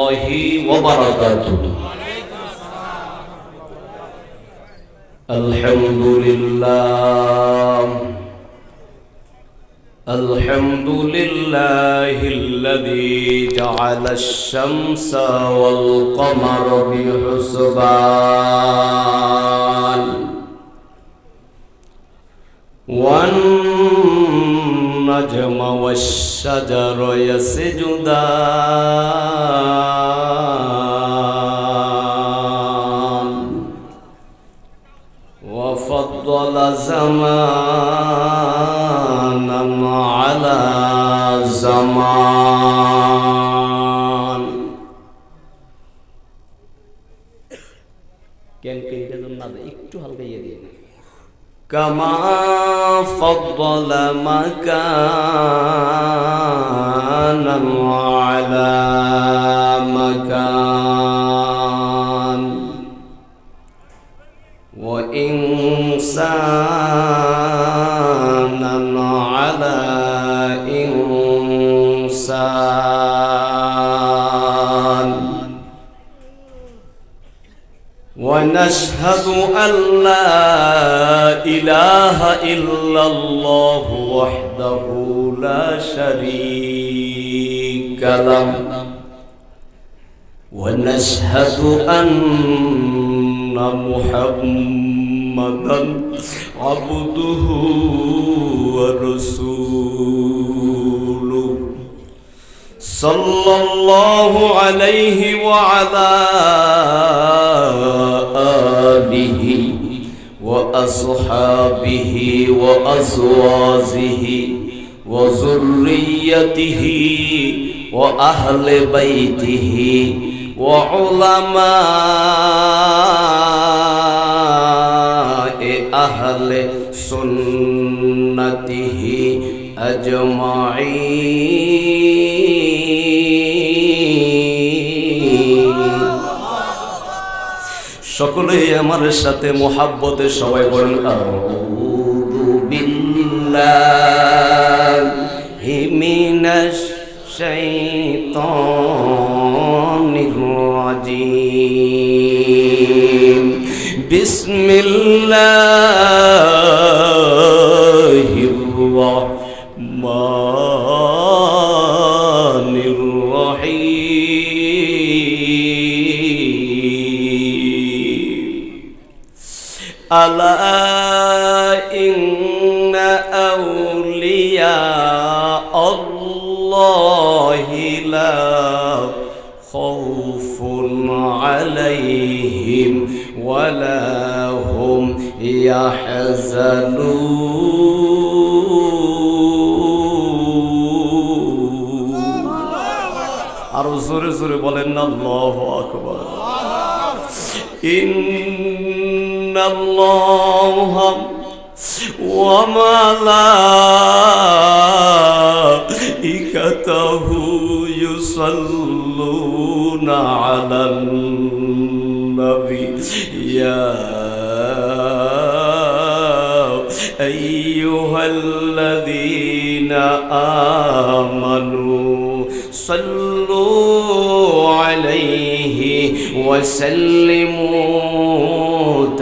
রহমাতুল্লাহি ওয়া বারাকাতুহু। আলহামদুলিল্লাহ আলহামদুলিল্লাহিল্লাযী জাআলাশ শামসা ওয়াল কমারা বিহুসবান ওয়ান নাজমা ওয়াশ শাজারা ইয়াসজুদান ওয়া ফাদ্দালা জামানান আলা জামান। কেন কেন না একটু হালকা ইয়ে দিয়ে কামা ফাদ্দালা মাকানান আলা মাকান ওয়া ইনসানান আলা ইনসান। ونشهد أن لا إله إلا الله وحده لا شريك له ونشهد أن محمدا عبده ورسوله صلى الله عليه وعلى آله وأصحابه وأزواجه وذريته وأهل بيته وعلماء أهل سنته أجمعين। সকলেই আমার সাথে মুহাব্বতে সবাই বলেন আউযু বিল্লাহি মিনাশ শাইতানির রাজীম। বিসমিল্লাহির রাহমানির রহিম। আলা ইন্না আউলিয়া আল্লাহি লা খাউফুন আলাইহিম ওয়া লা হুম ইয়াহজানুন। আরো জোরে জোরে বলেন না আল্লাহু আকবার। ইন্নাল্লাহা ওয়া মালাইকাতাহু ইউসাল্লুনা আলান নবী ইয়া আইয়ুহাল্লাযীনা আমানু সাল্লু আলাইহি ওয়া সাল্লিমু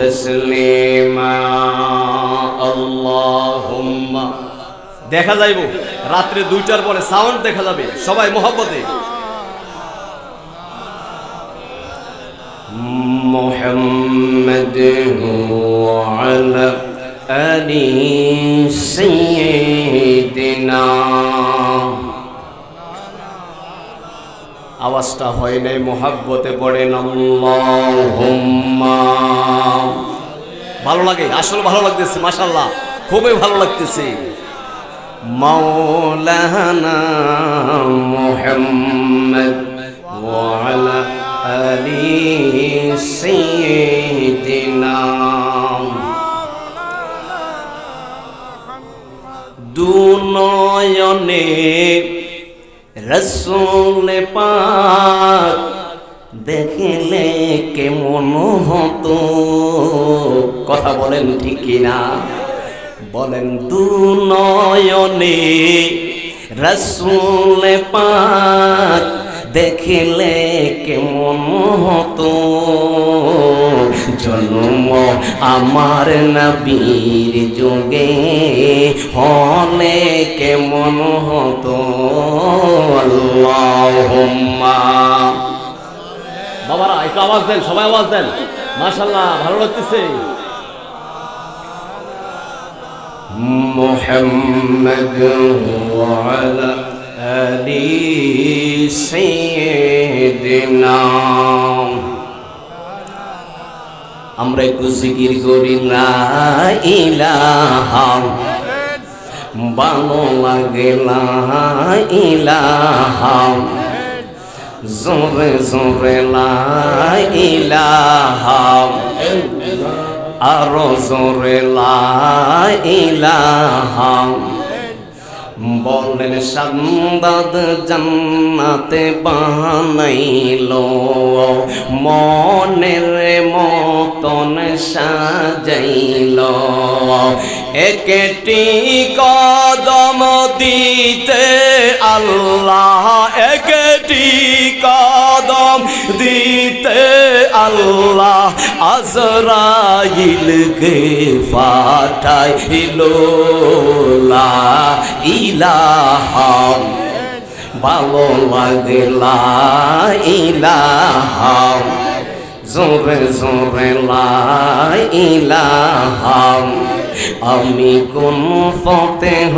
তাসলিমা। আল্লাহুম্মা দেখা যাইব রাত্রে 2টার পরে সাউন্ড দেখা যাবে, সবাই মুহাব্বতে মুহাম্মাদ ওয়া আলা আলি সাইয়্যিদিনা। আওয়াজটা হয় নাই, মুহাব্বতে পড়েন আল্লাহুম্মা। ভালো লাগে, আসলে ভালো লাগতেছে, মাশাআল্লাহ খুবই ভালো লাগতেছে। মাওলানা মুহাম্মদ ওয়া আলা আলি সাইয়্যিদিনা। দুনয়নে রাসূল পাক দেখলে কেমন হতো, কথা বলেন ঠিক কিনা বলেন। দুনয়নে রাসূল পাক দেখিলে কেমন হতো জন্ম আমার নবীর যুগে হলে কেমন হতো আল্লাহুম্মা। বাবারা একটু আওয়াজ দেন, সবাই আওয়াজ দেন, মাশাআল্লাহ ভালো লাগতেছে। মুহাম্মদ ওয়া আলা আলি সাইয়্যিদিনা। আমরা একটু জিকির করি লা ইলাহা, ভালো লাগে লা ইলাহা, জোরে জোরে লা ইলাহা, আরো জোরে লা ইলাহা। বলেন সান্দাদ জান্নাতে বানাইলো মনের মতন সাজাইলো একটি কদম দিতে আল্লাহ একটি কদম দিতে আল্লাহ আজরাইলকে পাঠাইলো লা ইলাহা, ভালো লাগে লা ইলাহা, জোরে জোরে লা ইলাহা। আমি কোন ফতেহ